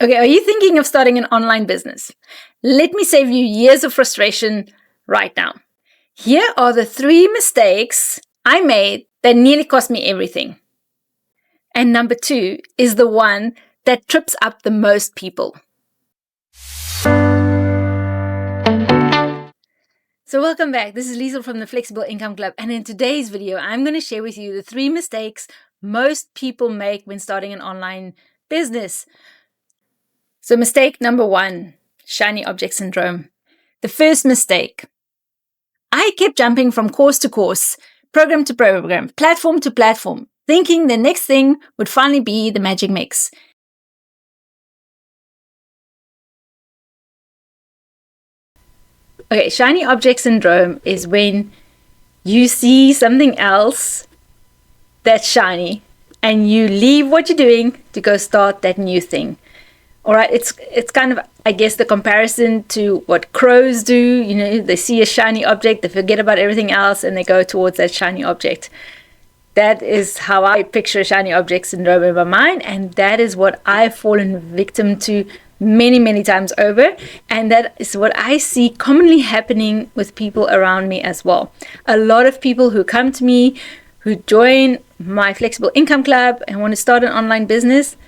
Okay, are you thinking of starting an online business? Let me save you years of frustration right now. Here are the 3 mistakes I made that nearly cost me everything. And number 2 is the one that trips up the most people. So welcome back. This is Liesel from the Flexible Income Club. And in today's video, I'm going to share with you the 3 mistakes most people make when starting an online business. So mistake number 1, shiny object syndrome. The first mistake. I kept jumping from course to course, program to program, platform to platform, thinking the next thing would finally be the magic mix. Okay, shiny object syndrome is when you see something else that's shiny and you leave what you're doing to go start that new thing. All right, it's kind of, I guess, the comparison to what crows do. You know, they see a shiny object, they forget about everything else, and they go towards that shiny object. That is how I picture shiny object syndrome in my mind, and that is what I've fallen victim to many, many times over, and that is what I see commonly happening with people around me as well. A lot of people who come to me, who join my Flexible Income Club and want to start an online business,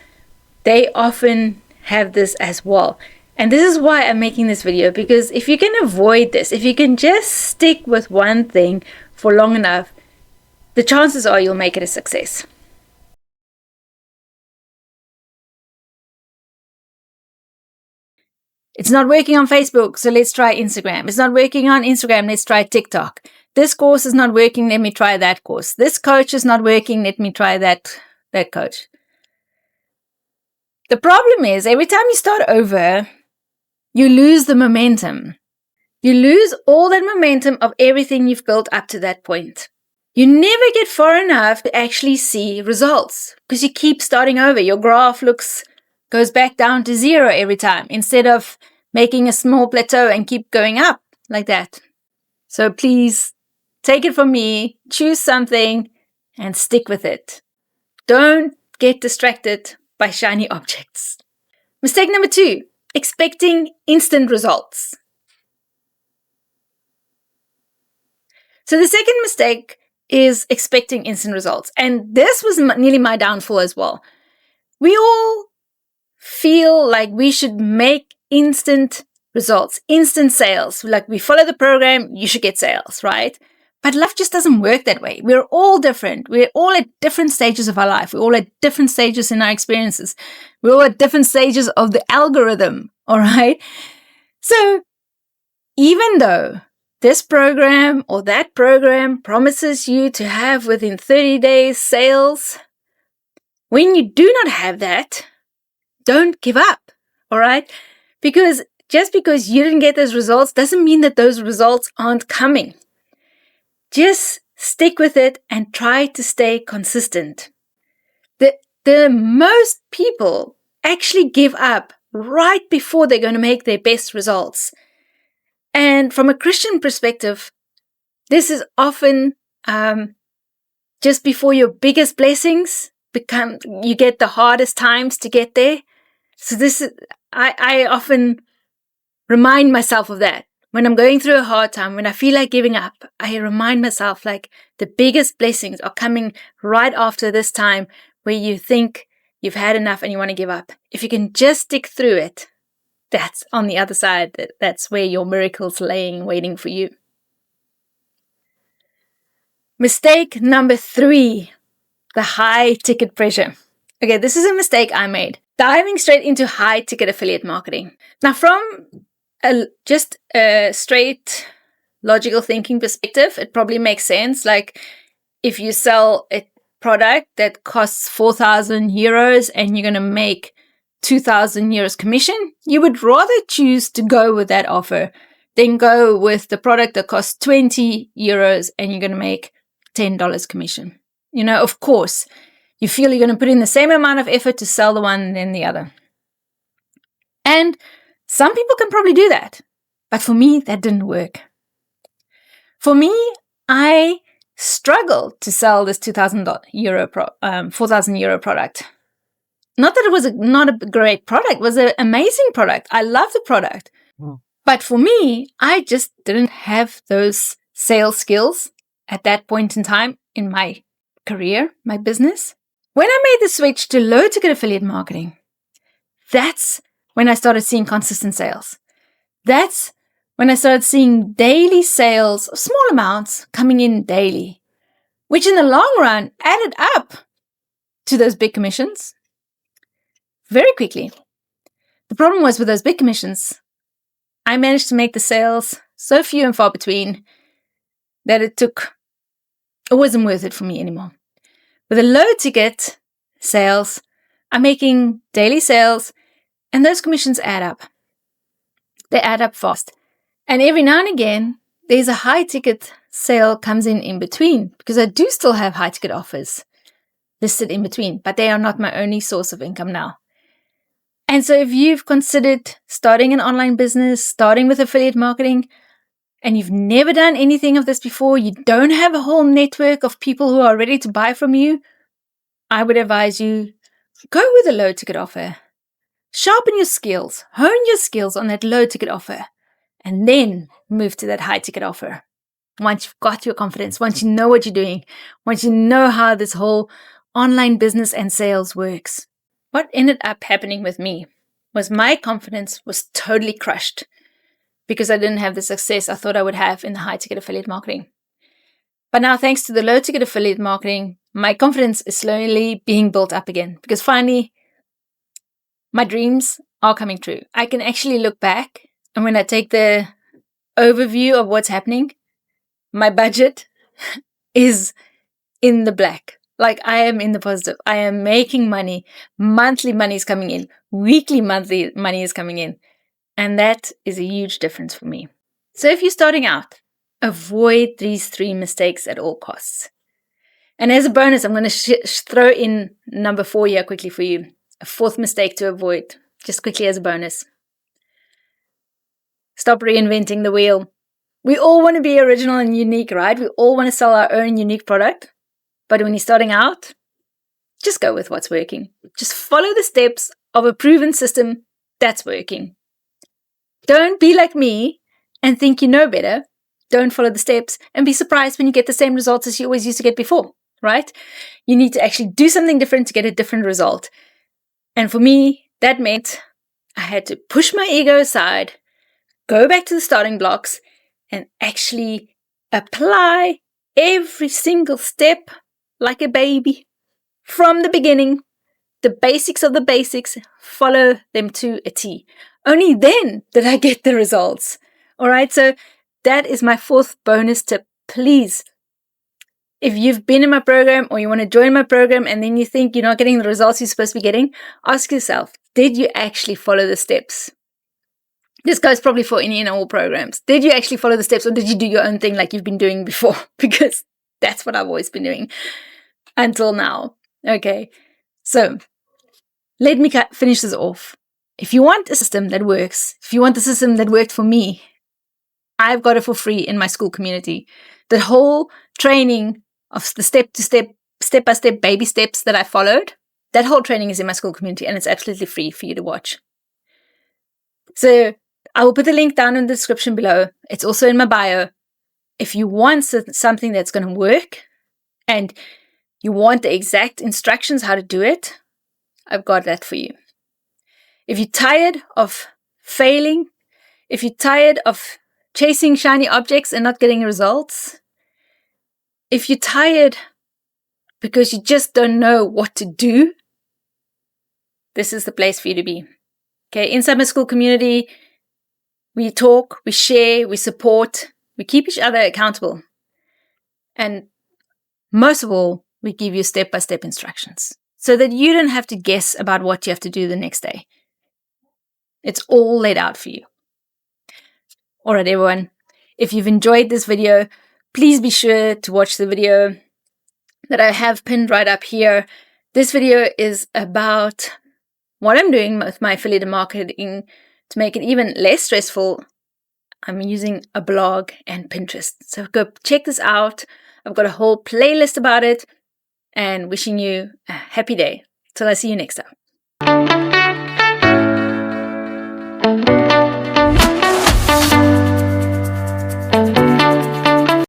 they often have this as well. And this is why I'm making this video, because if you can avoid this, if you can just stick with one thing for long enough, the chances are you'll make it a success. It's not working on Facebook, so let's try Instagram. It's not working on Instagram, let's try TikTok. This course is not working, let me try that course. This coach is not working, let me try that coach. The problem is, every time you start over, you lose the momentum. You lose all that momentum of everything you've built up to that point. You never get far enough to actually see results because you keep starting over. Your graph goes back down to 0 every time instead of making a small plateau and keep going up like that. So please take it from me, choose something and stick with it. Don't get distracted by shiny objects. Mistake number 2, expecting instant results. So the second mistake is expecting instant results. And this was nearly my downfall as well. We all feel like we should make instant results, instant sales. Like we follow the program, you should get sales, right? But life just doesn't work that way. We're all different. We're all at different stages of our life. We're all at different stages in our experiences. We're all at different stages of the algorithm, all right? So even though this program or that program promises you to have within 30 days sales, when you do not have that, don't give up, all right? Because just because you didn't get those results doesn't mean that those results aren't coming. Just stick with it and try to stay consistent. The most people actually give up right before they're going to make their best results. And from a Christian perspective, this is often just before your biggest blessings you get the hardest times to get there. So I often remind myself of that. When I'm going through a hard time, when I feel like giving up, I remind myself like the biggest blessings are coming right after this time where you think you've had enough and you want to give up. If you can just stick through it, that's on the other side. That's where your miracle's laying, waiting for you. Mistake number 3, the high ticket pressure. Okay, this is a mistake I made. Diving straight into high ticket affiliate marketing. Now, from just a straight logical thinking perspective, it probably makes sense. Like if you sell a product that costs 4,000 euros and you're going to make 2,000 euros commission, you would rather choose to go with that offer than go with the product that costs 20 euros and you're going to make $10 commission. You know, of course, you feel you're going to put in the same amount of effort to sell the one than the other. And some people can probably do that. But for me, that didn't work. For me, I struggled to sell this 4,000 euro product. Not that it was not a great product, it was an amazing product. I love the product. But for me, I just didn't have those sales skills at that point in time in my career, my business. When I made the switch to low ticket affiliate marketing, that's when I started seeing consistent sales. That's when I started seeing daily sales of small amounts coming in daily, which in the long run added up to those big commissions very quickly. The problem was with those big commissions, I managed to make the sales so few and far between that it wasn't worth it for me anymore. With the low ticket sales, I'm making daily sales, and those commissions add up. They add up fast. And every now and again, there's a high ticket sale comes in between, because I do still have high ticket offers listed in between, but they are not my only source of income now. And so if you've considered starting an online business, starting with affiliate marketing, and you've never done anything of this before, you don't have a whole network of people who are ready to buy from you, I would advise you, go with a low ticket offer. Sharpen your skills, hone your skills on that low ticket offer, and then move to that high ticket offer. Once you've got your confidence, once you know what you're doing, once you know how this whole online business and sales works. What ended up happening with me was my confidence was totally crushed because I didn't have the success I thought I would have in the high ticket affiliate marketing. But now, thanks to the low ticket affiliate marketing, my confidence is slowly being built up again, because finally my dreams are coming true. I can actually look back, and when I take the overview of what's happening, my budget is in the black. Like, I am in the positive. I am making money. Monthly money is coming in. Weekly monthly money is coming in. And that is a huge difference for me. So if you're starting out, avoid these 3 mistakes at all costs. And as a bonus, I'm going to throw in number 4 here quickly for you. A 4th mistake to avoid, just quickly as a bonus. Stop reinventing the wheel. We all want to be original and unique, right? We all want to sell our own unique product. But when you're starting out, just go with what's working. Just follow the steps of a proven system that's working. Don't be like me and think you know better. Don't follow the steps and be surprised when you get the same results as you always used to get before, right? You need to actually do something different to get a different result. And for me, that meant I had to push my ego aside, go back to the starting blocks, and actually apply every single step like a baby from the beginning. The basics of the basics, follow them to a T. Only then did I get the results. All right, so that is my 4th bonus tip. Please, if you've been in my program or you want to join my program and then you think you're not getting the results you're supposed to be getting, ask yourself, did you actually follow the steps? This goes probably for any and all programs. Did you actually follow the steps, or did you do your own thing like you've been doing before? Because that's what I've always been doing until now. Okay, so let me finish this off. If you want a system that works, if you want the system that worked for me, I've got it for free in my school community. The whole training of the step-by-step baby steps that I followed, that whole training is in my school community, and it's absolutely free for you to watch. So I will put the link down in the description below. It's also in my bio. If you want something that's going to work and you want the exact instructions how to do it, I've got that for you. If you're tired of failing, if you're tired of chasing shiny objects and not getting results, if you're tired because you just don't know what to do, this is the place for you to be. Okay, inside my school community, we talk, we share, we support, we keep each other accountable. And most of all, we give you step-by-step instructions so that you don't have to guess about what you have to do the next day. It's all laid out for you. All right, everyone. If you've enjoyed this video, please be sure to watch the video that I have pinned right up here. This video is about what I'm doing with my affiliate marketing to make it even less stressful. I'm using a blog and Pinterest. So go check this out. I've got a whole playlist about it, and wishing you a happy day. Till I see you next time. you.